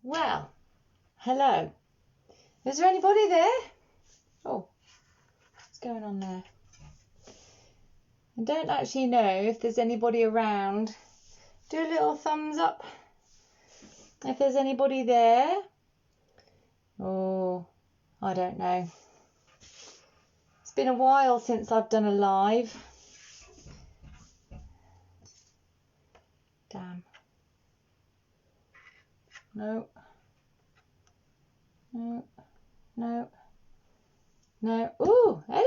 Well, hello. Is there anybody there? Oh, what's going on there? I don't actually know if there's anybody around. Do a little thumbs up if there's anybody there. Oh, I don't know. It's been a while since I've done a live. Damn. No. No. No. No. Ooh, hello,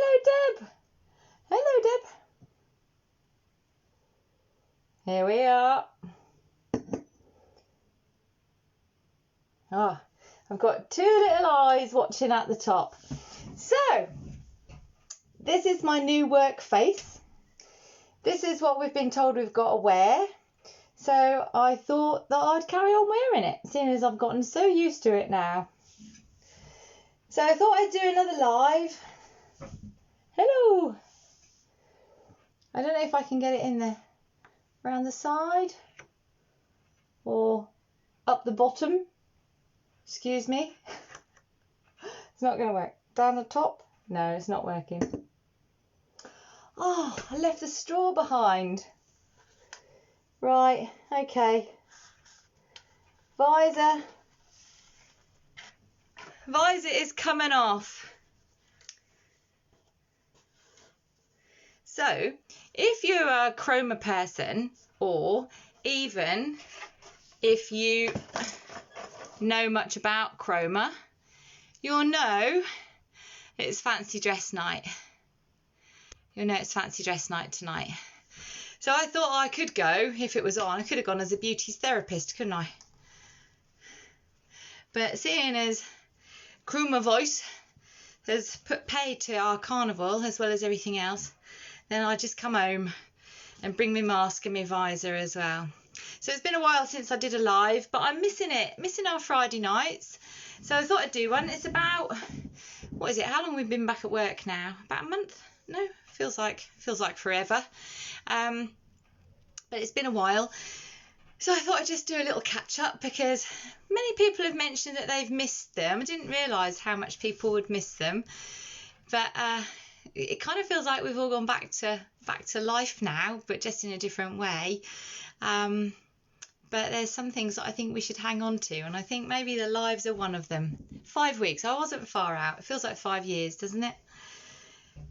Deb. Hello, Deb. Here we are. Ah, I've got two little eyes watching at the top. So, this is my new work face. This is what we've been told we've got to wear. So I thought that I'd carry on wearing it, seeing as I've gotten so used to it now. So I thought I'd do another live. Hello. I don't know if I can get it in there around the side or up the bottom. Excuse me. It's not going to work. Down the top? No, it's not working. Oh, I left the straw behind. Right, okay. Visor is coming off. So, if you're a chroma person, or even if you know much about chroma, you'll know it's fancy dress night. You'll know it's fancy dress night tonight. So I thought I could go, if it was on, I could have gone as a beauty therapist, couldn't I? But seeing as Chroma Voice has put pay to our carnival as well as everything else, then I just come home and bring my mask and my visor as well. So it's been a while since I did a live, but I'm missing it, missing our Friday nights. So I thought I'd do one. It's about, what is it, how long we've been back at work now? About a month? No, feels like forever. But it's been a while. So I thought I'd just do a little catch up because many people have mentioned that they've missed them. I didn't realise how much people would miss them. But it kind of feels like we've all gone back to life now, but just in a different way. But there's some things that I think we should hang on to, and I think maybe the lives are one of them. 5 weeks. I wasn't far out. It feels like 5 years, doesn't it?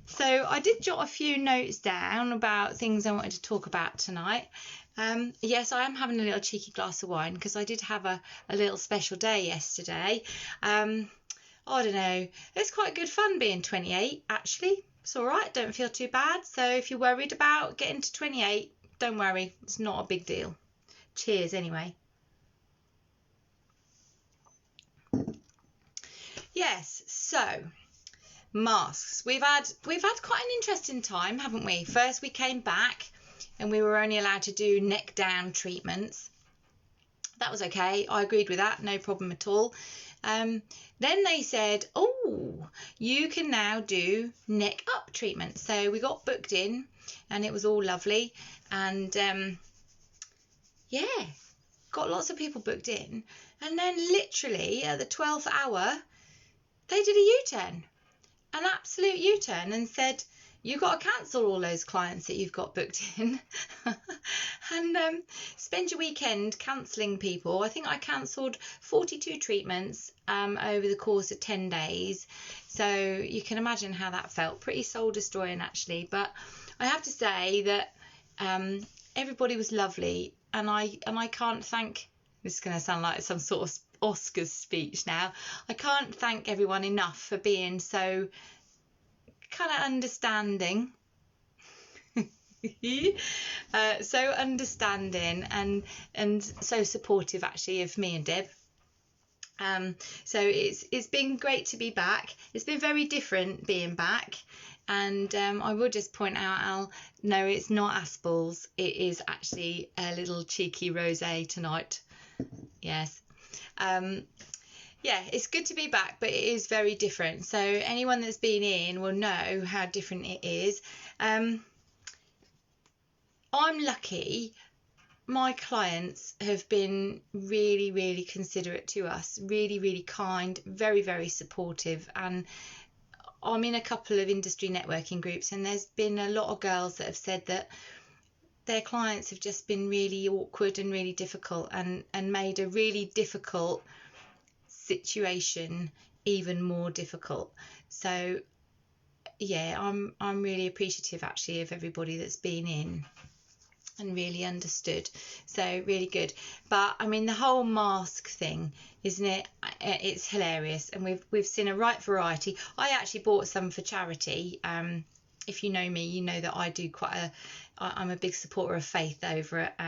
So I did jot a few notes down about things I wanted to talk about tonight. Yes, I am having a little cheeky glass of wine because I did have a little special day yesterday. I don't know. It's quite good fun being 28, actually. It's all right. Don't feel too bad. So if you're worried about getting to 28, don't worry. It's not a big deal. Cheers anyway. Yes, so masks. We've had quite an interesting time, haven't we? First we came back and we were only allowed to do neck down treatments. That was okay. I agreed with that. No problem at all. Then they said, oh, you can now do neck up treatments. So we got booked in and it was all lovely. And yeah, got lots of people booked in. And then literally at the 12th hour, they did a U-turn, an absolute U-turn, and said, you've got to cancel all those clients that you've got booked in and spend your weekend cancelling people. I think I cancelled 42 treatments over the course of 10 days. So you can imagine how that felt. Pretty soul destroying, actually. But I have to say that everybody was lovely. And I can't thank, this is going to sound like some sort of Oscars speech now, I can't thank everyone enough for being so kind of understanding. So understanding and so supportive actually of me and Deb. So it's been great to be back. It's been very different being back. And I will just point out, Al, no, it's not Aspel's. It is actually a little cheeky rosé tonight. Yes. Yeah, it's good to be back, but it is very different. So anyone that's been in will know how different it is. I'm lucky my clients have been really, really considerate to us, really, really kind, very, very supportive. And I'm in a couple of industry networking groups, and there's been a lot of girls that have said that their clients have just been really awkward and really difficult, and made a really difficult situation even more difficult. So yeah, I'm really appreciative actually of everybody that's been in and really understood. So really good. But I mean, the whole mask thing, isn't it? It's hilarious, and we've seen a right variety. I actually bought some for charity. If you know me, you know that I do I'm a big supporter of Faith over at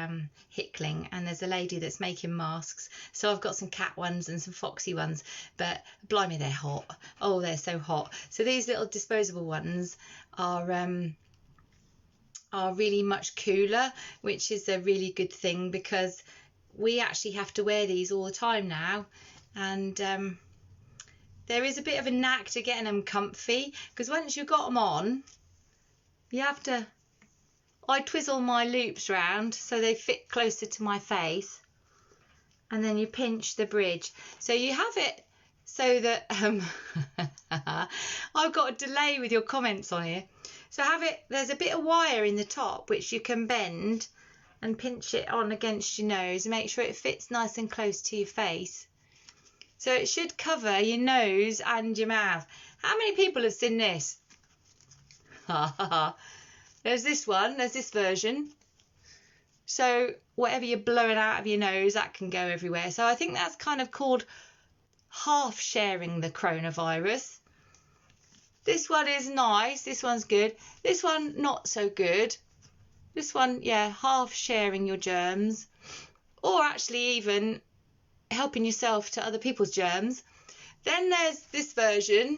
Hickling, and there's a lady that's making masks. So I've got some cat ones and some foxy ones, but blimey, they're hot. Oh, they're so hot. So these little disposable ones are really much cooler, which is a really good thing, because we actually have to wear these all the time now. And there is a bit of a knack to getting them comfy, because once you've got them on, you have to, I twizzle my loops round so they fit closer to my face, and then you pinch the bridge. So you have it so that I've got a delay with your comments on here. So there's a bit of wire in the top which you can bend and pinch it on against your nose and make sure it fits nice and close to your face. So it should cover your nose and your mouth. How many people have seen this? There's this one, there's this version. So whatever you're blowing out of your nose, that can go everywhere. So I think that's kind of called half sharing the coronavirus. This one is nice, this one's good. This one, not so good. This one, yeah, half sharing your germs, or actually even helping yourself to other people's germs. Then there's this version,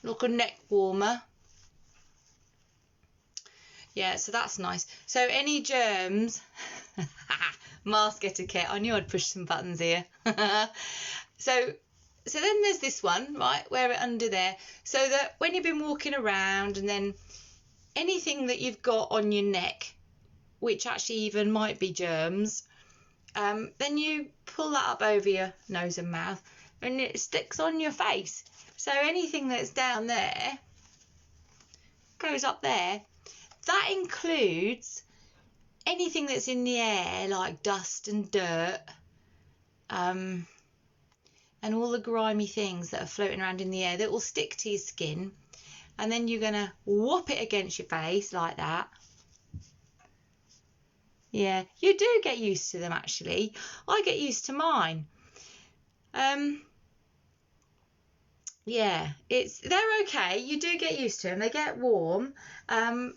like a neck warmer. Yeah, so that's nice. So any germs, mask etiquette, I knew I'd push some buttons here. So then there's this one, right, wear it under there, so that when you've been walking around, and then anything that you've got on your neck, which actually even might be germs, then you pull that up over your nose and mouth, and it sticks on your face. So anything that's down there goes up there. That includes anything that's in the air, like dust and dirt, and all the grimy things that are floating around in the air that will stick to your skin. And then you're going to whop it against your face like that. Yeah, you do get used to them, actually. I get used to mine. Yeah, they're okay. You do get used to them. They get warm. But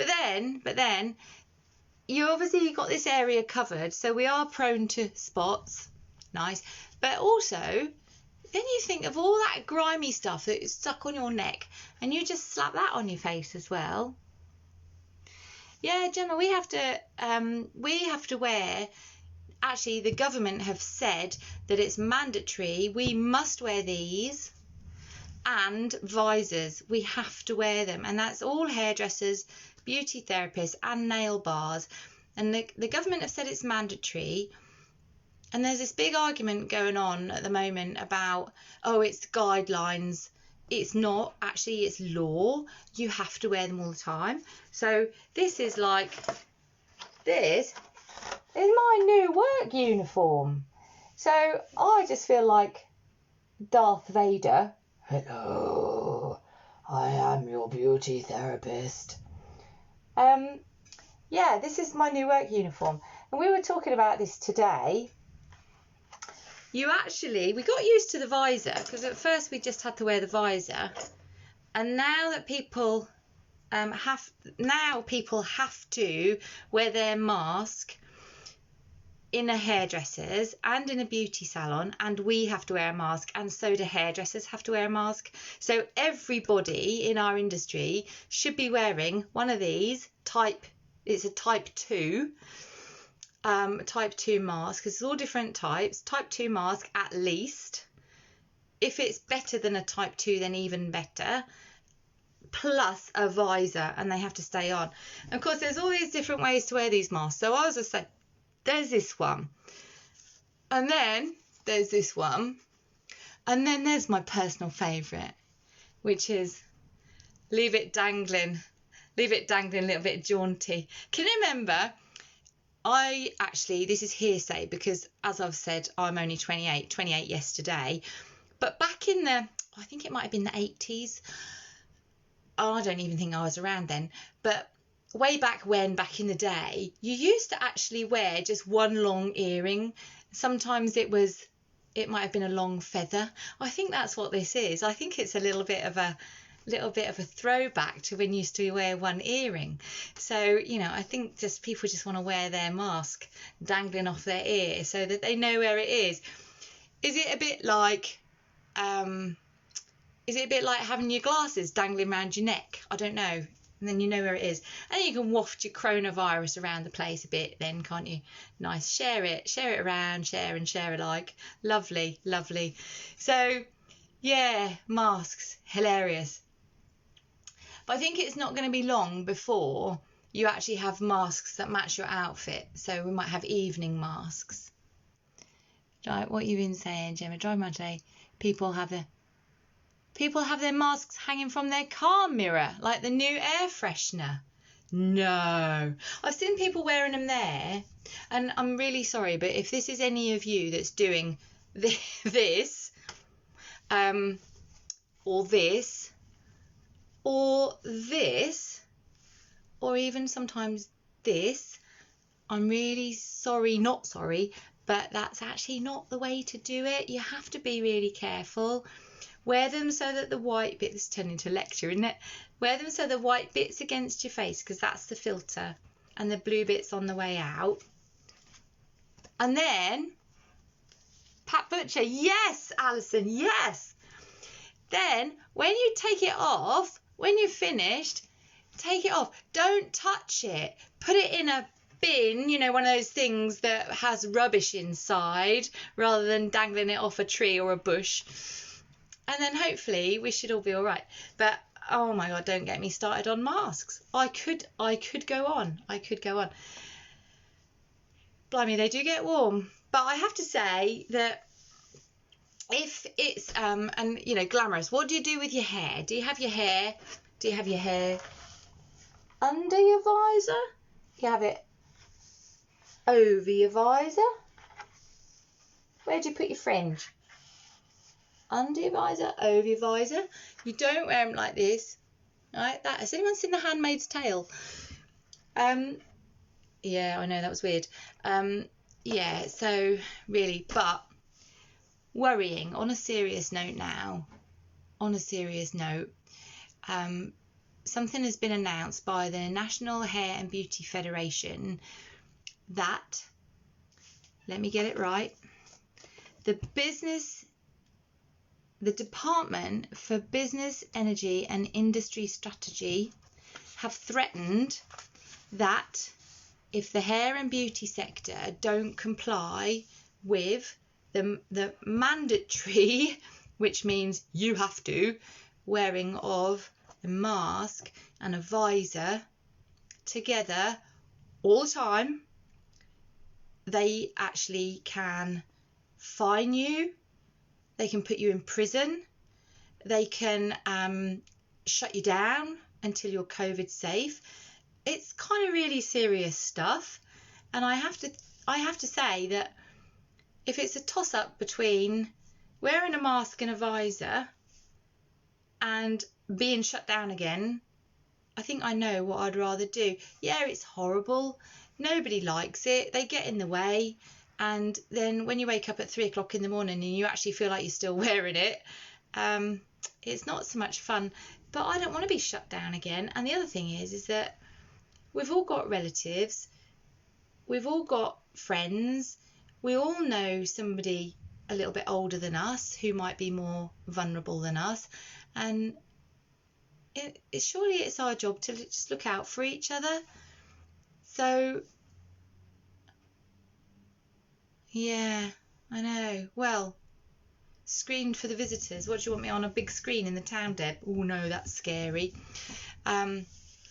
then you obviously got this area covered, so we are prone to spots. Nice. But also, then you think of all that grimy stuff that is stuck on your neck, and you just slap that on your face as well. Yeah, Gemma, we have to wear, actually the government have said that it's mandatory. We must wear these, and visors. We have to wear them, and that's all hairdressers, beauty therapists and nail bars. And the government have said it's mandatory. And there's this big argument going on at the moment about, oh, it's guidelines. It's not. Actually, it's law. You have to wear them all the time. So this is my new work uniform. So I just feel like Darth Vader. Hello, I am your beauty therapist. Yeah, this is my new work uniform. And we were talking about this today. We got used to the visor, because at first we just had to wear the visor, and now that people have to wear their mask in a hairdresser's and in a beauty salon, and we have to wear a mask, and so do hairdressers have to wear a mask. So everybody in our industry should be wearing one of these it's a type 2. Type 2 mask, because it's all different types. Type 2 mask at least. If it's better than a type 2, then even better. plus a visor, and they have to stay on. And of course, there's all these different ways to wear these masks. So I was just like, there's this one, and then there's this one, and then there's my personal favourite, which is leave it dangling a little bit jaunty. Can you remember? This is hearsay because, as I've said, I'm only 28 yesterday. But back in I think it might have been the 80s. Oh, I don't even think I was around then. But way back in the day, you used to actually wear just one long earring. Sometimes it might have been a long feather. I think that's what this is. I think it's a little bit of a throwback to when you used to wear one earring. So, I think just people just want to wear their mask dangling off their ear so that they know where it is. Is it a bit like having your glasses dangling around your neck? I don't know. And then you know where it is. And you can waft your coronavirus around the place a bit then, can't you? Nice. Share it around, share and share alike. Lovely, lovely. So, yeah, masks, hilarious. But I think it's not going to be long before you actually have masks that match your outfit. So we might have evening masks. Like what you've been saying, Gemma, drive my day. People have their masks hanging from their car mirror, like the new air freshener. No. I've seen people wearing them there, and I'm really sorry, but if this is any of you that's doing this, or this, or this, or even sometimes this, I'm really sorry, not sorry, but that's actually not the way to do it. You have to be really careful. Wear them so that the white bit, this is turning into a lecture, isn't it? Wear them so the white bit's against your face, because that's the filter, and the blue bit's on the way out. And then, Pat Butcher, yes, Alison, yes. Then, when you take it off, when you're finished, take it off. Don't touch it. Put it in a bin, one of those things that has rubbish inside, rather than dangling it off a tree or a bush. And then hopefully we should all be all right. But oh my God, don't get me started on masks. I could go on. Blimey, they do get warm. But I have to say that if it's glamorous, what do you do with your hair? Do you have your hair under your visor? You have it over your visor? Where do you put your fringe? Under your visor, over your visor. You don't wear them like this. Right? Has anyone seen The Handmaid's Tale? Yeah, I know, that was weird. Yeah, so really, but worrying, on a serious note now, something has been announced by the National Hair and Beauty Federation that, let me get it right, the Department for Business, Energy and Industry Strategy have threatened that if the hair and beauty sector don't comply with the mandatory, which means you have to, wearing of a mask and a visor together all the time, they actually can fine you. They can put you in prison. They can shut you down until you're COVID safe. It's kind of really serious stuff. And I have to say that if it's a toss-up between wearing a mask and a visor and being shut down again, I think I know what I'd rather do. Yeah, it's horrible. Nobody likes it. They get in the way. And then when you wake up at 3 o'clock in the morning and you actually feel like you're still wearing it, it's not so much fun. But I don't want to be shut down again. And the other thing is that we've all got relatives. We've all got friends. We all know somebody a little bit older than us who might be more vulnerable than us. And surely it's our job to just look out for each other. So, yeah, I know. Well, screen for the visitors. What do you want me on a big screen in the town, Deb? Oh no, that's scary.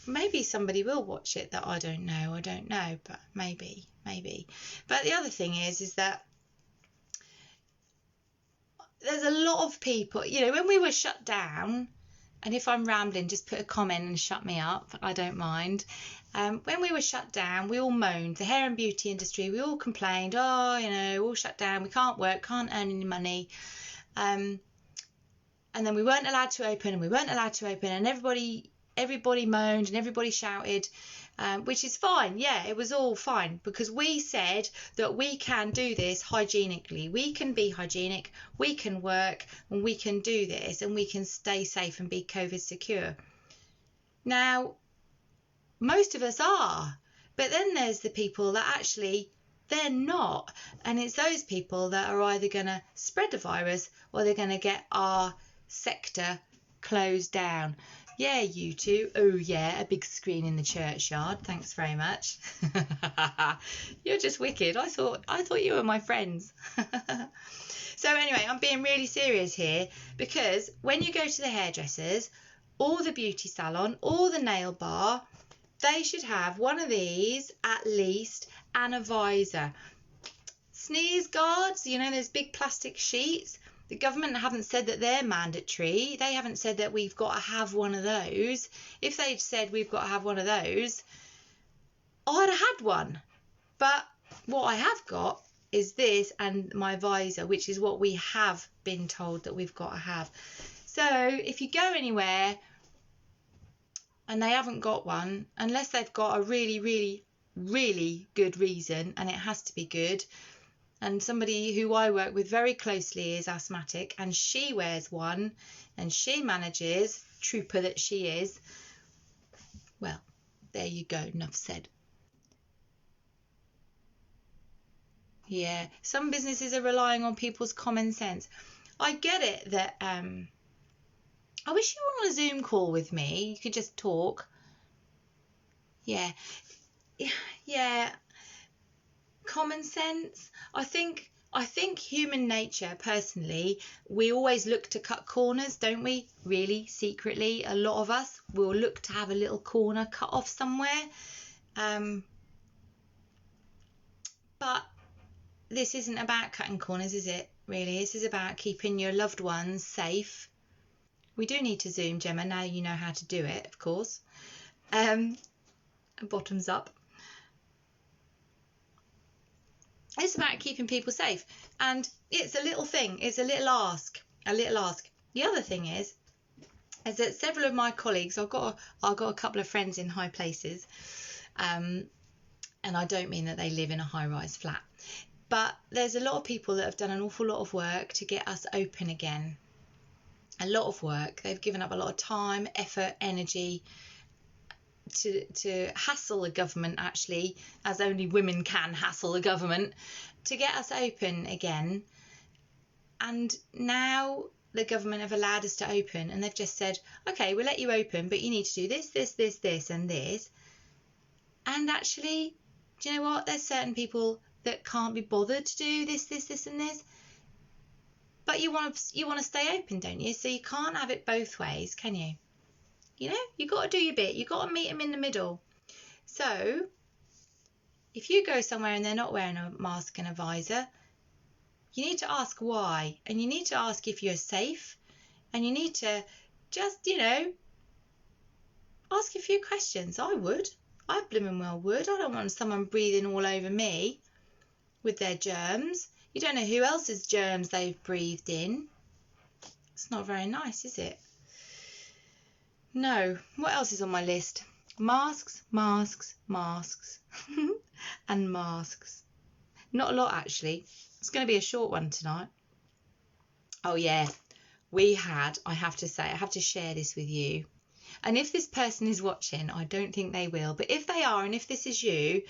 Maybe somebody will watch it that I don't know, but maybe. But the other thing is that there's a lot of people, when we were shut down, and if I'm rambling, just put a comment and shut me up, I don't mind. When we were shut down, we all moaned. The hair and beauty industry, we all complained, all shut down, we can't work, can't earn any money. And then we weren't allowed to open, and everybody moaned and everybody shouted, which is fine. Yeah, it was all fine, because we said that we can do this hygienically. We can be hygienic, we can work, and we can do this, and we can stay safe and be COVID secure. Now, most of us are, but then there's the people that actually they're not, and it's those people that are either going to spread the virus or they're going to get our sector closed down. Yeah, you two. Oh yeah, a big screen in the churchyard. Thanks very much. You're just wicked. I thought you were my friends. So anyway, I'm being really serious here, because when you go to the hairdressers or the beauty salon or the nail bar, they should have one of these at least, and a visor. Sneeze guards, those big plastic sheets. The government haven't said that they're mandatory. They haven't said that we've got to have one of those. If they'd said we've got to have one of those, I'd have had one. But what I have got is this and my visor, which is what we have been told that we've got to have. So if you go anywhere and they haven't got one, unless they've got a really, really, really good reason, and it has to be good, and somebody who I work with very closely is asthmatic, and she wears one, and she manages, trooper that she is. Well, there you go, enough said. Yeah, some businesses are relying on people's common sense. I get it that I wish you were on a Zoom call with me. You could just talk. Yeah. Common sense. I think human nature, personally, we always look to cut corners, don't we? Really, secretly, a lot of us will look to have a little corner cut off somewhere. But this isn't about cutting corners, is it? Really, this is about keeping your loved ones safe. We do need to Zoom, Gemma. Now you know how to do it, of course. Bottoms up. It's about keeping people safe, and it's a little thing. It's a little ask. The other thing is that several of my colleagues, I've got a couple of friends in high places, and I don't mean that they live in a high-rise flat, but there's a lot of people that have done an awful lot of work to get us open again. A lot of work. They've given up a lot of time, effort, energy to hassle the government, actually, as only women can hassle the government, to get us open again. And now the government have allowed us to open, and they've just said, okay, we'll let you open, but you need to do this, and this. And actually, do you know what? There's certain people that can't be bothered to do this, and this. But you want to stay open, don't you? So you can't have it both ways, can you? You've got to do your bit. You've got to meet them in the middle. So if you go somewhere and they're not wearing a mask and a visor, you need to ask why. And you need to ask if you're safe. And you need to just, ask a few questions. I would. I blooming well would. I don't want someone breathing all over me with their germs. You don't know who else's germs they've breathed in. It's not very nice, is it? No. What else is on my list? Masks, and masks. Not a lot, actually. It's going to be a short one tonight. Oh, yeah. I have to say, I have to share this with you. And if this person is watching, I don't think they will. But if they are, and if this is you,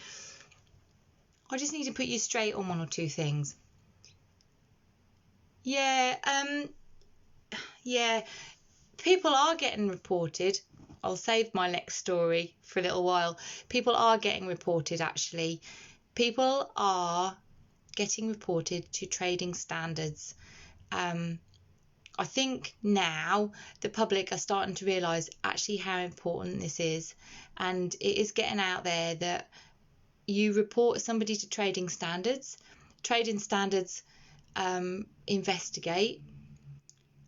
I just need to put you straight on one or two things. Yeah, people are getting reported. I'll save my next story for a little while. People are getting reported, actually. People are getting reported to trading standards. I think now the public are starting to realise actually how important this is, and it is getting out there that you report somebody to trading standards. Trading standards investigate,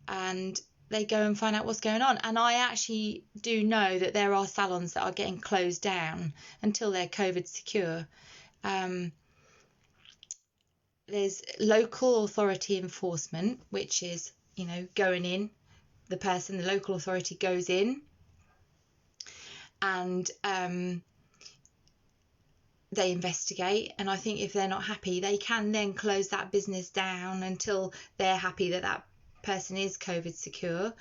and they go and find out what's going on. And I actually do know that there are salons that are getting closed down until they're COVID secure. There's local authority enforcement, which is, going in. The local authority goes in and they investigate. And I think if they're not happy, they can then close that business down until they're happy that that person is COVID secure.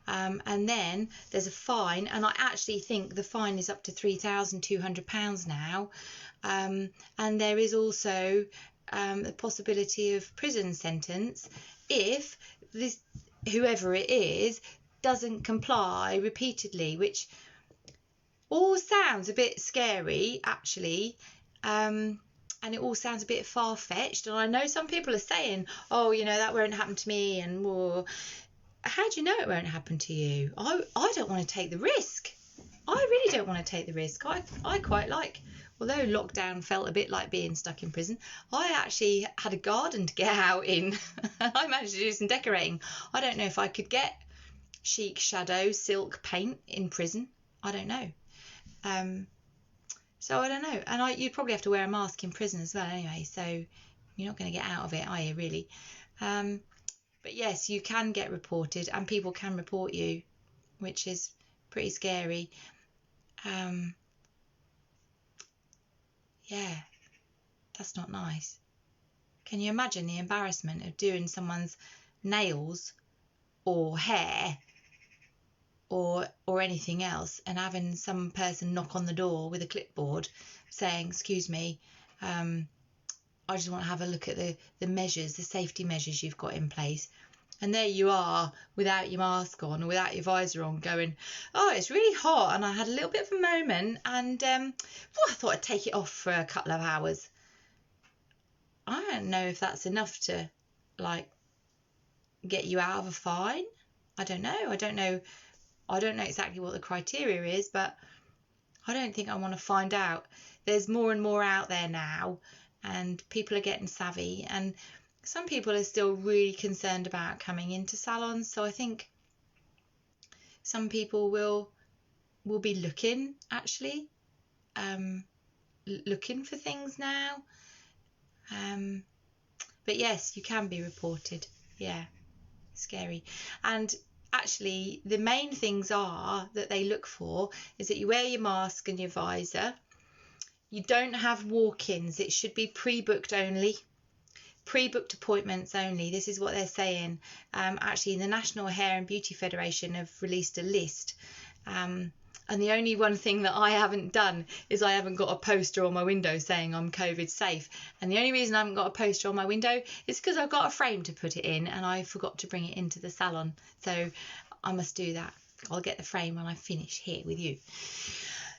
And then there's a fine, and I actually think the fine is up to £3,200 now. And there is also the possibility of prison sentence if this whoever it is doesn't comply repeatedly, which all sounds a bit scary actually, and it all sounds a bit far-fetched. And I know some people are saying, oh, that won't happen to me, and well, how do you know it won't happen to you? I don't want to take the risk. I really don't want to take the risk. I quite like, although lockdown felt a bit like being stuck in prison, I actually had a garden to get out in. I managed to do some decorating. I don't know if I could get chic shadow silk paint in prison. I don't know. So I don't know. And you'd probably have to wear a mask in prison as well anyway, so you're not going to get out of it, are you, really? But yes, you can get reported, and people can report you, which is pretty scary. Yeah, that's not nice. Can you imagine the embarrassment of doing someone's nails or hair or anything else, and having some person knock on the door with a clipboard saying, excuse me, I just want to have a look at the measures, the safety measures you've got in place. And there you are, without your mask on or without your visor on, going, oh, it's really hot, and I had a little bit of a moment, and I thought I'd take it off for a couple of hours. I don't know if that's enough to, get you out of a fine. I don't know. I don't know exactly what the criteria is, but I don't think I want to find out. There's more and more out there now, and people are getting savvy, and some people are still really concerned about coming into salons. So I think some people will be looking, actually, looking for things now. But yes, you can be reported. Yeah, scary. And actually, the main things are that they look for is that you wear your mask and your visor. You don't have walk-ins. It should be pre-booked only. Pre-booked appointments only. This is what they're saying. Actually, the National Hair and Beauty Federation have released a list. And the only one thing that I haven't done is I haven't got a poster on my window saying I'm COVID safe. And the only reason I haven't got a poster on my window is because I've got a frame to put it in, and I forgot to bring it into the salon. So I must do that. I'll get the frame when I finish here with you.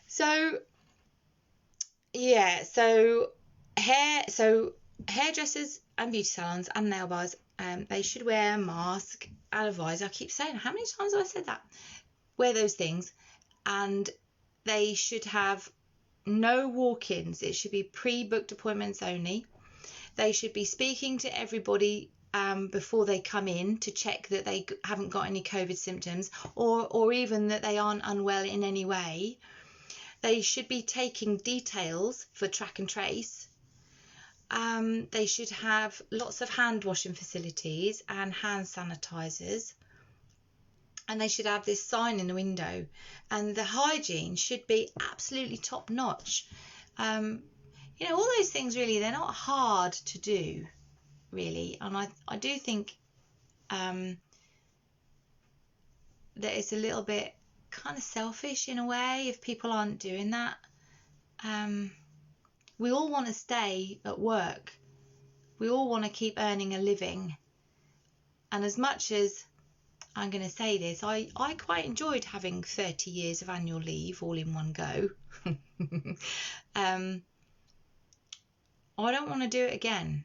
So yeah, so hairdressers and beauty salons and nail bars, they should wear a mask and a visor. I keep saying, how many times have I said that? Wear those things, and they should have no walk-ins. It should be pre-booked appointments only. They should be speaking to everybody before they come in to check that they haven't got any COVID symptoms, or even that they aren't unwell in any way. They should be taking details for track and trace. They should have lots of hand washing facilities and hand sanitizers. And they should have this sign in the window. And the hygiene should be absolutely top notch. All those things, really, they're not hard to do, really. And I do think that it's a little bit kind of selfish in a way if people aren't doing that. We all want to stay at work. We all want to keep earning a living. And as much as I'm going to say this, I quite enjoyed having 30 years of annual leave all in one go. I don't want to do it again.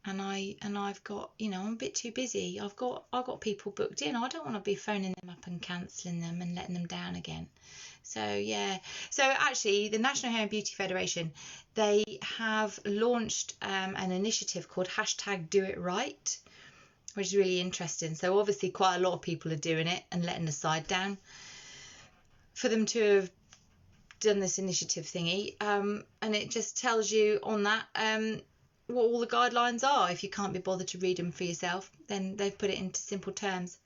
I've got, I'm a bit too busy. I've got people booked in. I don't want to be phoning them up and cancelling them and letting them down again. So yeah. So actually, the National Hair and Beauty Federation, they have launched an initiative called #DoItRight, which is really interesting. So obviously, quite a lot of people are doing it and letting the side down. For them to have done this initiative thingy, and it just tells you on that what all the guidelines are. If you can't be bothered to read them for yourself, then they've put it into simple terms.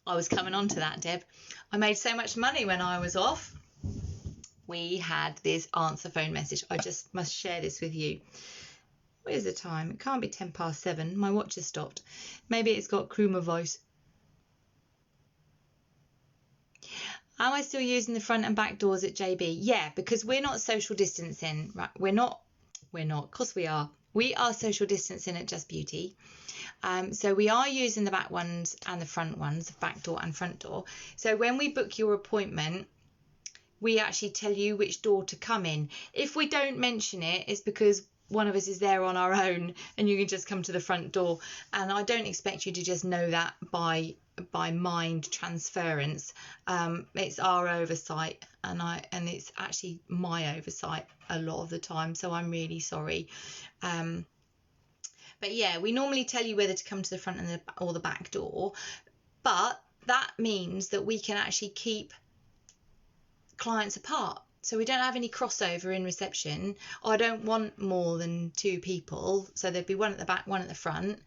I was coming on to that, Deb. I made so much money when I was off. We had this answer phone message. I just must share this with you. Where's the time? It can't be 7:10. My watch has stopped. Maybe it's got Kruma voice. Am I still using the front and back doors at JB? Yeah, because we're not social distancing. Right? We're not. Of course we are. We are social distancing at Just Beauty. So we are using the back ones and the front ones, back door and front door. So when we book your appointment, we actually tell you which door to come in. If we don't mention it, it's because one of us is there on our own and you can just come to the front door. And I don't expect you to just know that by mind transference. It's our oversight, and it's actually my oversight a lot of the time, so I'm really sorry. But yeah, we normally tell you whether to come to the front or the back door, but that means that we can actually keep clients apart, so we don't have any crossover in reception. I don't want more than 2 people, so there'd be one at the back, one at the front.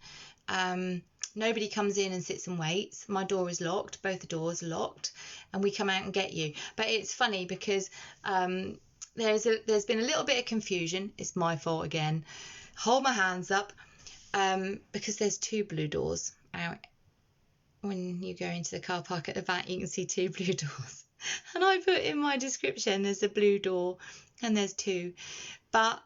Nobody comes in and sits and waits. My door is locked, both the doors are locked, and we come out and get you. But it's funny because there's been a little bit of confusion. It's my fault again. Hold my hands up, because there's 2 blue doors out. When you go into the car park at the back, you can see 2 blue doors. And I put in my description there's a blue door and there's 2. But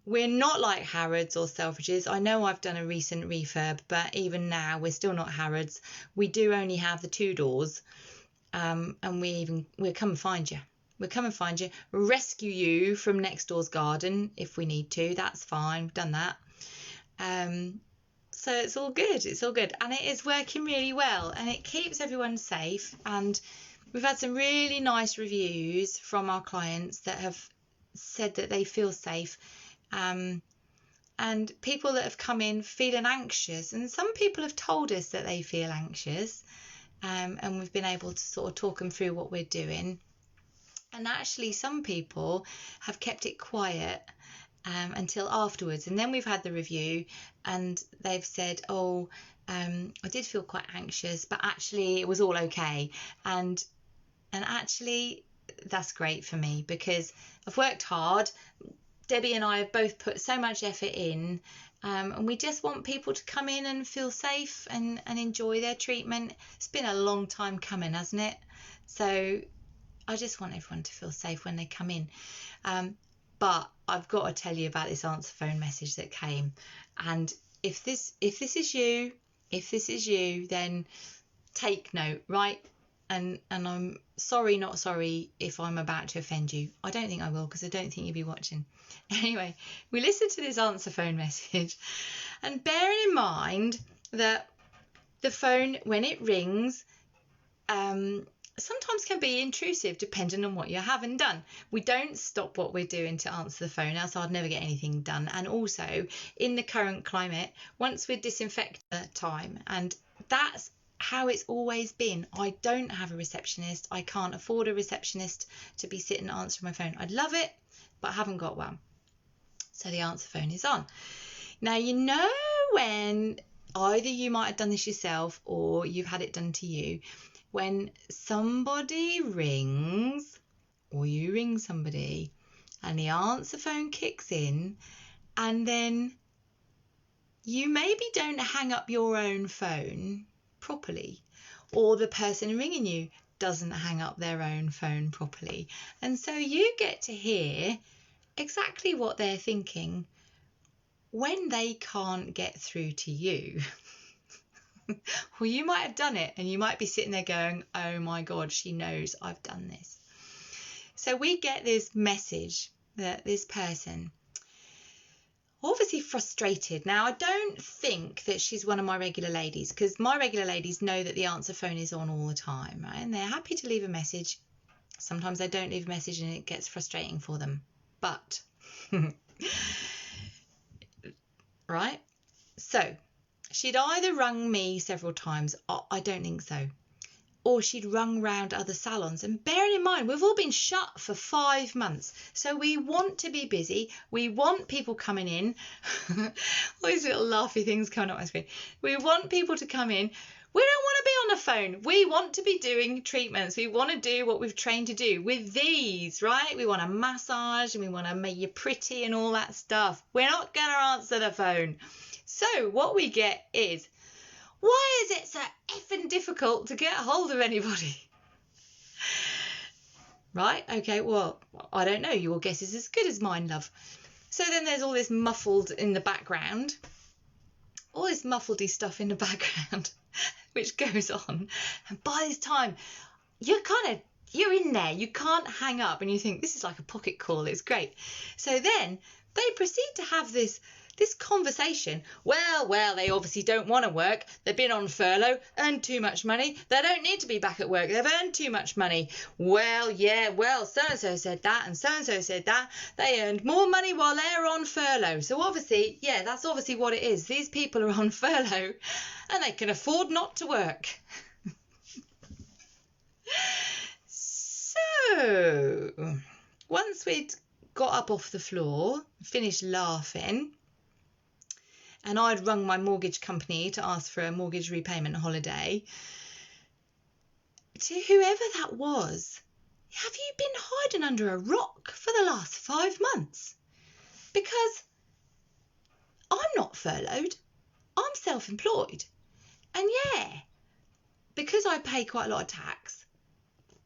we're not like Harrods or Selfridges. I know I've done a recent refurb, but even now we're still not Harrods. We do only have the 2 doors, and we'll come and find you. We'll come and find you, rescue you from next door's garden if we need to. That's fine. We've done that. So it's all good. It's all good, and it is working really well, and it keeps everyone safe. And we've had some really nice reviews from our clients that have said that they feel safe. And people that have come in feeling anxious, and some people have told us that they feel anxious, and we've been able to sort of talk them through what we're doing. And actually some people have kept it quiet until afterwards, and then we've had the review and they've said, I did feel quite anxious, but actually it was all okay. And actually that's great for me, because I've worked hard. Debbie and I have both put so much effort in, and we just want people to come in and feel safe and enjoy their treatment. It's been a long time coming, hasn't it? So I just want everyone to feel safe when they come in. But I've got to tell you about this answer phone message that came. And if this is you, then take note, right? And I'm sorry, not sorry if I'm about to offend you. I don't think I will, because I don't think you'll be watching. Anyway, we listened to this answer phone message, and bearing in mind that the phone, when it rings, sometimes can be intrusive depending on what you haven't done. We don't stop what we're doing to answer the phone, else I'd never get anything done. And also, in the current climate, once we're disinfecting time, and that's how it's always been. I don't have a receptionist. I can't afford a receptionist to be sitting answering my phone. I'd love it, but I haven't got one. So the answer phone is on. Now, you know when either you might have done this yourself or you've had it done to you, when somebody rings or you ring somebody and the answer phone kicks in, and then you maybe don't hang up your own phone properly, or the person ringing you doesn't hang up their own phone properly, and so you get to hear exactly what they're thinking when they can't get through to you. Well, you might have done it and you might be sitting there going, oh my God, she knows I've done this. So we get this message that this person, obviously frustrated. Now, I don't think that she's one of my regular ladies, because my regular ladies know that the answer phone is on all the time, right? And they're happy to leave a message. Sometimes they don't leave a message and it gets frustrating for them. But, right? So, she'd either rung me several times, I don't think so, or she'd rung round other salons. And bearing in mind, we've all been shut for 5 months. So we want to be busy. We want people coming in. All these little laughy things coming up my screen. We want people to come in. We don't want to be on the phone. We want to be doing treatments. We want to do what we've trained to do with these, right? We want to massage and we want to make you pretty and all that stuff. We're not going to answer the phone. So what we get is, why is it so effing difficult to get hold of anybody? Right? Okay, well, I don't know. Your guess is as good as mine, love. So then there's all this muffled in the background. All this muffledy stuff in the background, which goes on. And by this time, you're in there. You can't hang up. And you think, this is like a pocket call. It's great. So then they proceed to have this conversation. Well, they obviously don't want to work. They've been on furlough, earned too much money. They don't need to be back at work. They've earned too much money. Well, so-and-so said that and so-and-so said that. They earned more money while they're on furlough. So obviously, that's obviously what it is. These people are on furlough and they can afford not to work. So, once we'd got up off the floor, finished laughing, and I'd rung my mortgage company to ask for a mortgage repayment holiday, to whoever that was, have you been hiding under a rock for the last 5 months? Because I'm not furloughed, I'm self-employed. And because I pay quite a lot of tax,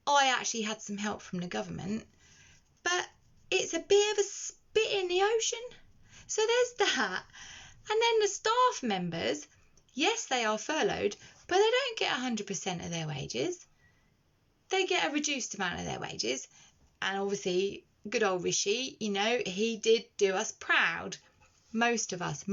I actually had some help from the government, but it's a bit of a spit in the ocean. So there's that. And then the staff members, yes, they are furloughed, but they don't get 100% of their wages. They get a reduced amount of their wages. And obviously, good old Rishi, he did do us proud. Most of us.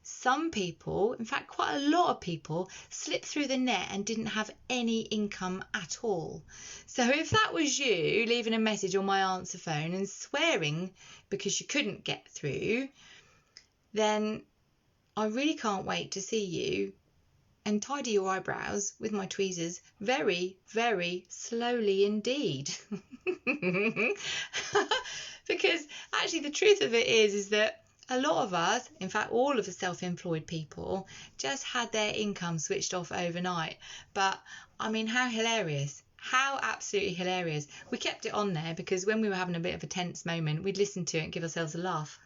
Some people, in fact, quite a lot of people, slipped through the net and didn't have any income at all. So if that was you leaving a message on my answer phone and swearing because you couldn't get through, then I really can't wait to see you and tidy your eyebrows with my tweezers very, very slowly indeed. Because actually the truth of it is that a lot of us, in fact all of the self-employed people, just had their income switched off overnight. But I mean, how hilarious. How absolutely hilarious. We kept it on there because when we were having a bit of a tense moment, we'd listen to it and give ourselves a laugh.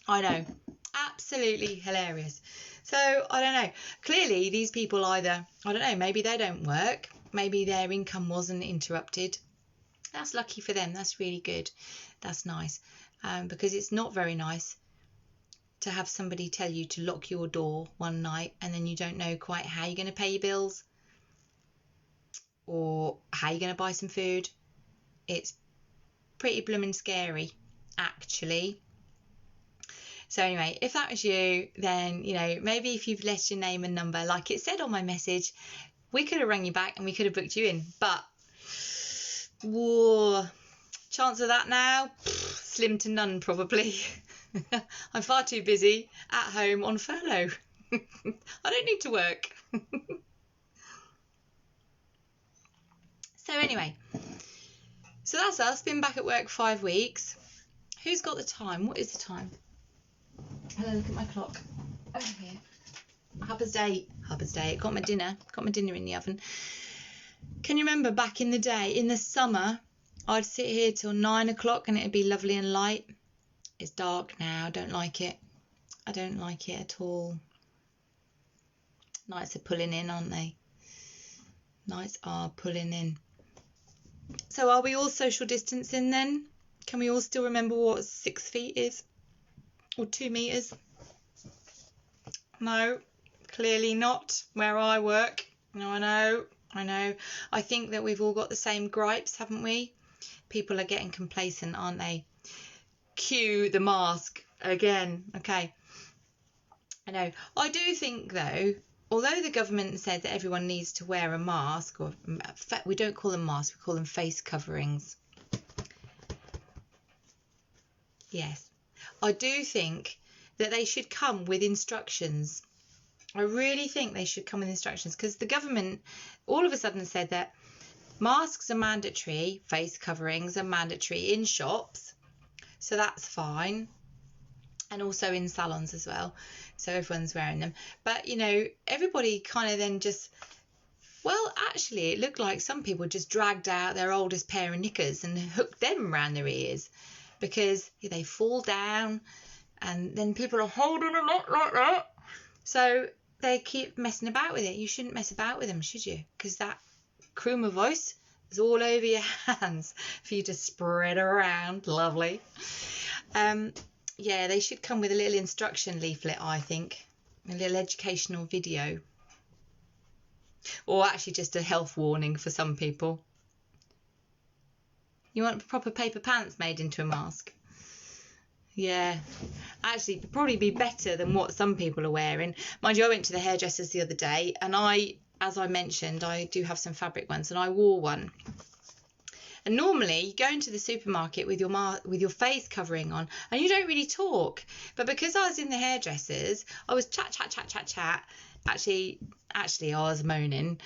I know. Absolutely hilarious. So, I don't know. Clearly, these people either, I don't know, maybe they don't work. Maybe their income wasn't interrupted. That's lucky for them. That's really good. That's nice. Because it's not very nice to have somebody tell you to lock your door one night and then you don't know quite how you're going to pay your bills or how you're going to buy some food. It's pretty blooming scary, actually. So anyway, if that was you, then, maybe if you've left your name and number, like it said on my message, we could have rang you back and we could have booked you in. But, whoa, chance of that now? Slim to none, probably. I'm far too busy at home on furlough. I don't need to work. So anyway, so that's us. Been back at work 5 weeks. Who's got the time? What is the time? Hello, look at my clock. Over here. Hubba's Day. Got my dinner in the oven. Can you remember back in the day, in the summer, I'd sit here till 9 o'clock and it'd be lovely and light. It's dark now. I don't like it. I don't like it at all. Nights are pulling in, aren't they? Nights are pulling in. So are we all social distancing then? Can we all still remember what 6 feet is? Or 2 meters? No, clearly not where I work. No, I know. I know. I think that we've all got the same gripes, haven't we? People are getting complacent, aren't they? Cue the mask again. Okay. I know. I do think, though, although the government said that everyone needs to wear a mask, or we don't call them masks, we call them face coverings. Yes. I do think that they should come with instructions. I really think they should come with instructions, because the government all of a sudden said that masks are mandatory, face coverings are mandatory in shops, so that's fine, and also in salons as well, so everyone's wearing them. But, you know, everybody kind of then just, well, actually, it looked like some people just dragged out their oldest pair of knickers and hooked them around their ears, because they fall down and then people are holding them up like that. So they keep messing about with it. You shouldn't mess about with them, should you? Because that chroma voice is all over your hands for you to spread around. Lovely. Yeah, they should come with a little instruction leaflet, I think. A little educational video. Or actually just a health warning for some people. You want proper paper pants made into a mask? Yeah, actually, it'd probably be better than what some people are wearing. Mind you, I went to the hairdressers the other day, and as I mentioned, I do have some fabric ones, and I wore one. And normally, you go into the supermarket with your face covering on, and you don't really talk. But because I was in the hairdressers, I was chat. Actually, I was moaning,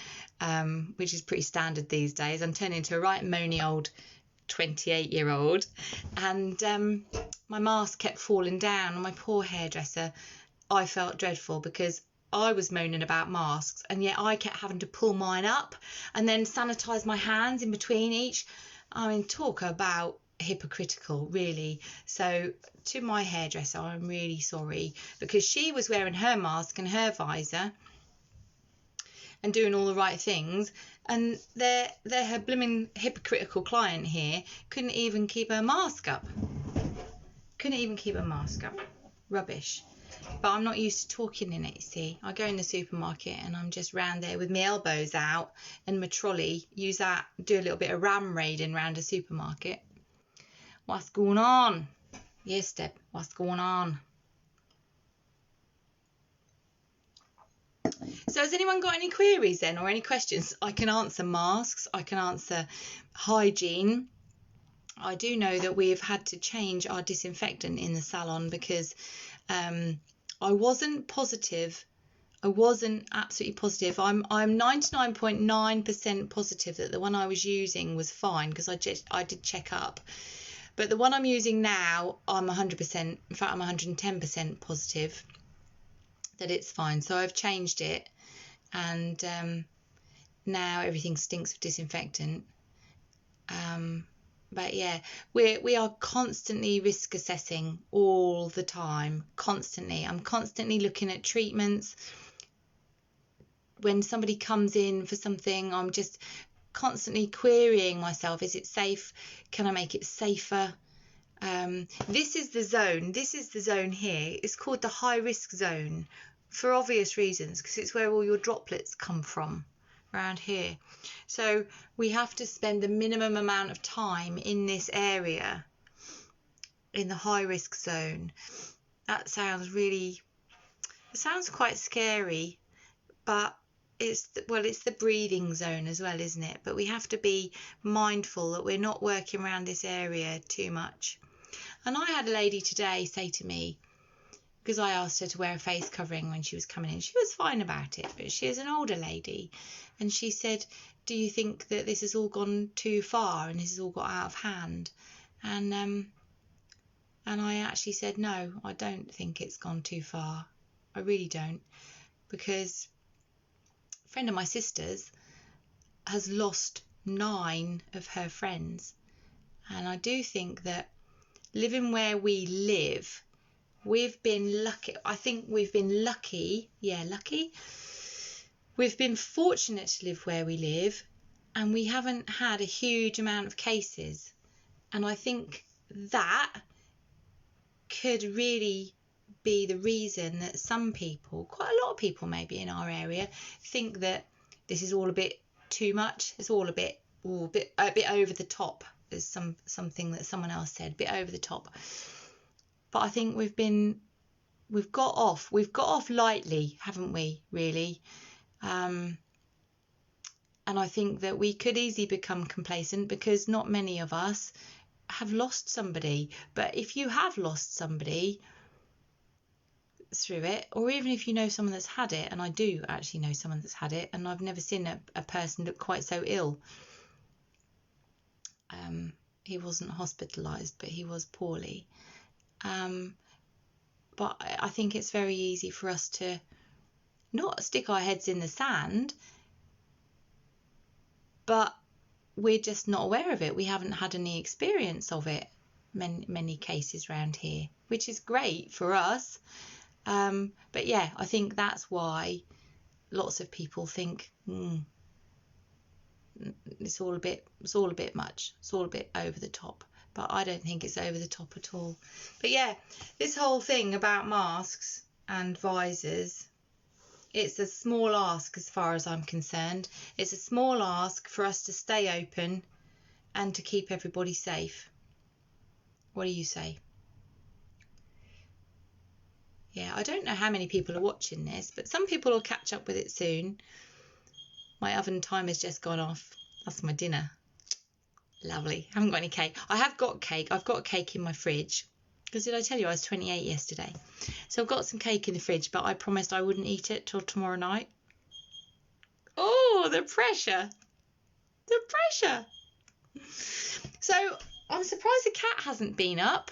which is pretty standard these days. I'm turning into a right moany old 28-year-old, and my mask kept falling down on my poor hairdresser. I felt dreadful because I was moaning about masks, and yet I kept having to pull mine up and then sanitize my hands in between each. I mean, talk about hypocritical, really. So to my hairdresser, I'm really sorry, because she was wearing her mask and her visor and doing all the right things, and her blooming hypocritical client here couldn't even keep her mask up. Rubbish. But I'm not used to talking in it, you see. I go in the supermarket and I'm just round there with my elbows out and my trolley, use that, do a little bit of ram raiding round a supermarket. What's going on? Yes, Deb, what's going on? So has anyone got any queries then, or any questions? I can answer masks, I can answer hygiene. I do know that we have had to change our disinfectant in the salon because I wasn't positive. I wasn't absolutely positive. I'm 99.9% positive that the one I was using was fine, because I did check up. But the one I'm using now, I'm 100%, in fact I'm 110% positive that it's fine. So I've changed it, and now everything stinks of disinfectant. But yeah, we are constantly risk assessing all the time, constantly. I'm constantly looking at treatments. When somebody comes in for something, I'm just constantly querying myself. Is it safe? Can I make it safer? This is the zone here. It's called the high risk zone for obvious reasons, because it's where all your droplets come from, around here. So we have to spend the minimum amount of time in this area, in the high risk zone. That sounds quite scary, but it's the breathing zone as well, isn't it? But we have to be mindful that we're not working around this area too much. And I had a lady today say to me, because I asked her to wear a face covering when she was coming in, she was fine about it, but she is an older lady, and she said, do you think that this has all gone too far and this has all got out of hand? And I actually said, no, I don't think it's gone too far. I really don't, because a friend of my sister's has lost 9 of her friends, and I do think that living where we live, we've been lucky. I think we've been lucky. Yeah, lucky. We've been fortunate to live where we live, and we haven't had a huge amount of cases. And I think that could really be the reason that some people, quite a lot of people maybe in our area, think that this is all a bit too much. It's all a bit over the top. There's something that someone else said, a bit over the top. But I think we've got off lightly, haven't we, really? And I think that we could easily become complacent because not many of us have lost somebody. But if you have lost somebody through it, or even if you know someone that's had it, and I do actually know someone that's had it, and I've never seen a person look quite so ill. He wasn't hospitalised, but he was poorly. But I think it's very easy for us to not stick our heads in the sand, but we're just not aware of it. We haven't had any experience of it, many cases around here, which is great for us. But yeah, I think that's why lots of people think it's all a bit much. It's all a bit over the top. But I don't think it's over the top at all. But yeah, this whole thing about masks and visors, it's a small ask as far as I'm concerned. It's a small ask for us to stay open and to keep everybody safe. What do you say? Yeah, I don't know how many people are watching this, but some people will catch up with it soon. My oven timer's just gone off. That's my dinner. Lovely. I haven't got any cake. I have got cake. I've got cake in my fridge. Because did I tell you I was 28 yesterday? So I've got some cake in the fridge, but I promised I wouldn't eat it till tomorrow night. Oh, the pressure. The pressure. So I'm surprised the cat hasn't been up.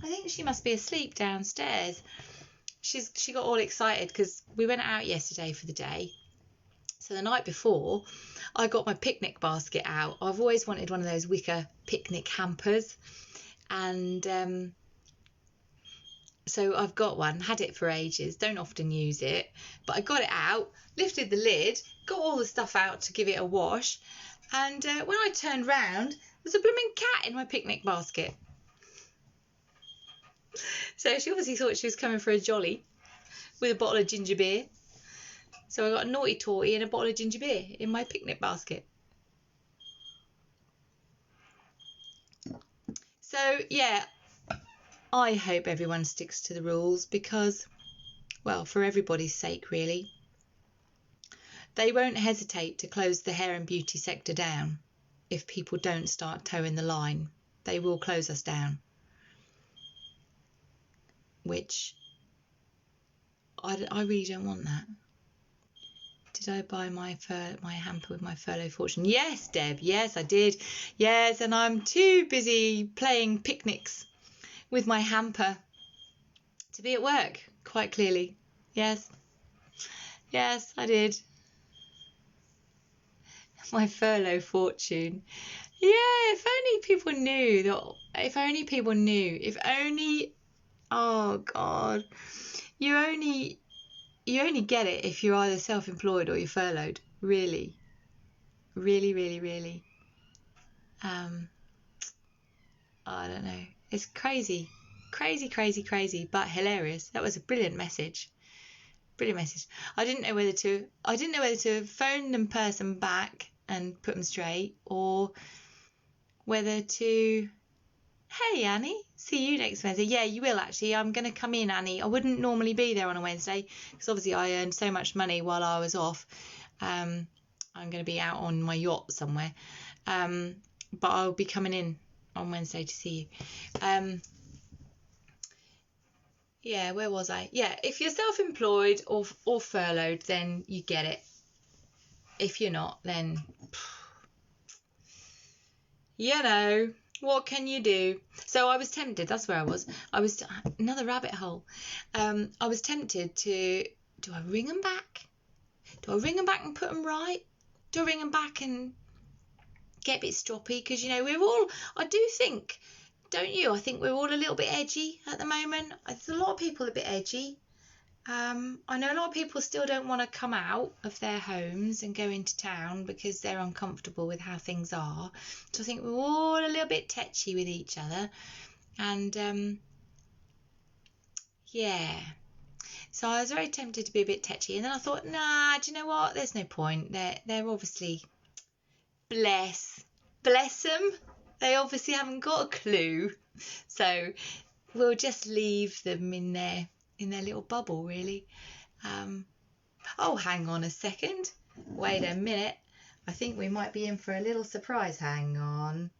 I think she must be asleep downstairs. She got all excited because we went out yesterday for the day. So the night before, I got my picnic basket out. I've always wanted one of those wicker picnic hampers. And so I've got one, had it for ages, don't often use it. But I got it out, lifted the lid, got all the stuff out to give it a wash. And when I turned round, there's a blooming cat in my picnic basket. So she obviously thought she was coming for a jolly with a bottle of ginger beer. So I got a naughty torty and a bottle of ginger beer in my picnic basket. So yeah, I hope everyone sticks to the rules because, well, for everybody's sake really. They won't hesitate to close the hair and beauty sector down if people don't start toeing the line. They will close us down. Which I really don't want that. Did I buy my hamper with my furlough fortune? Yes, Deb. Yes, I did. Yes, and I'm too busy playing picnics with my hamper to be at work, quite clearly. Yes. Yes, I did. My furlough fortune. Yeah, if only people knew that. If only people knew. If only. Oh God, you only get it if you're either self-employed or you're furloughed. Really, really, really, really. I don't know. It's crazy, crazy, but hilarious. That was a brilliant message. Brilliant message. I didn't know whether to phone the person back and put them straight, or whether to. Hey Annie, see you next Wednesday. Yeah, you will actually. I'm going to come in, Annie. I wouldn't normally be there on a Wednesday because obviously I earned so much money while I was off. I'm going to be out on my yacht somewhere. But I'll be coming in on Wednesday to see you. Yeah, where was I? Yeah, if you're self-employed or furloughed, then you get it. If you're not, then you know. What can you do? So I was tempted. That's where I was. Another rabbit hole. I was tempted to. Do I ring them back? Do I ring them back and put them right? Do I ring them back and get a bit stroppy? Because we're all. I do think, don't you? I think we're all a little bit edgy at the moment. There's a lot of people a bit edgy. I know a lot of people still don't want to come out of their homes and go into town because they're uncomfortable with how things are. So I think we're all a little bit tetchy with each other. And yeah. So I was very tempted to be a bit tetchy, and then I thought, nah, do you know what? There's no point. They're obviously, bless them. They obviously haven't got a clue. So we'll just leave them in their little bubble, really. Oh, hang on a second. Wait a minute. I think we might be in for a little surprise. Hang on.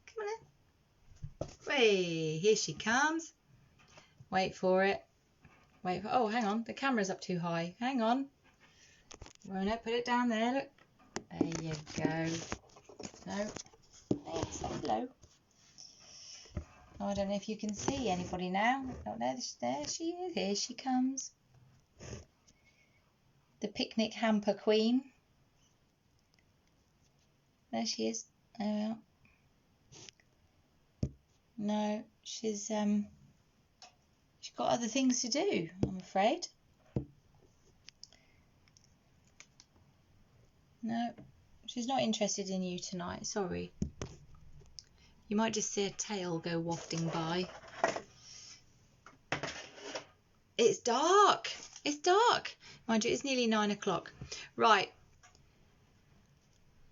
Come on in. Hey, here she comes. Wait for it. Oh, hang on. The camera's up too high. Hang on. Rona, put it down there. Look. There you go. No. Hey, say hello. Oh, I don't know if you can see anybody now. Oh, there she is. Here she comes. The picnic hamper queen. There she is. There we are. No, she's got other things to do, I'm afraid. No, she's not interested in you tonight. Sorry. You might just see a tail go wafting by. It's dark. It's dark. Mind you, it's nearly 9 o'clock. Right.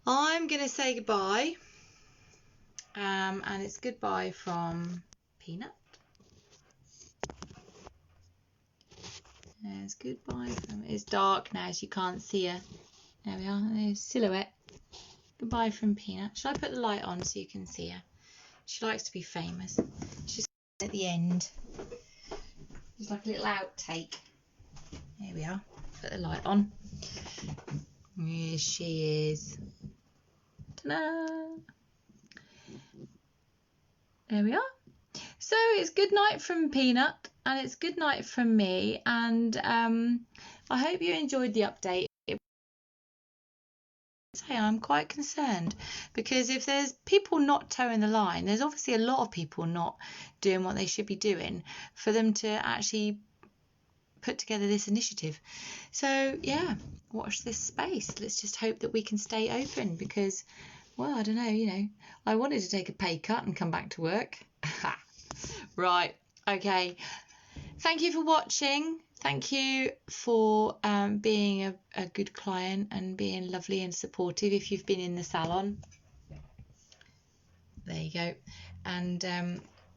I'm going to say goodbye. And it's goodbye from Peanut. It's goodbye from... It's dark now, so you can't see her. There we are. There's silhouette. Goodbye from Peanut. Shall I put the light on so you can see her? She likes to be famous. She's at the end. It's like a little outtake. There we are. Put the light on. Here she is. Ta-da! There we are. So it's good night from Peanut and it's good night from me, and I hope you enjoyed the update. I'm quite concerned because if there's people not towing the line, there's obviously a lot of people not doing what they should be doing for them to actually put together this initiative. So yeah, watch this space. Let's just hope that we can stay open because, well, I don't know, I wanted to take a pay cut and come back to work. Right, okay. Thank you for watching. Thank you for being a good client and being lovely and supportive if you've been in the salon. There you go. And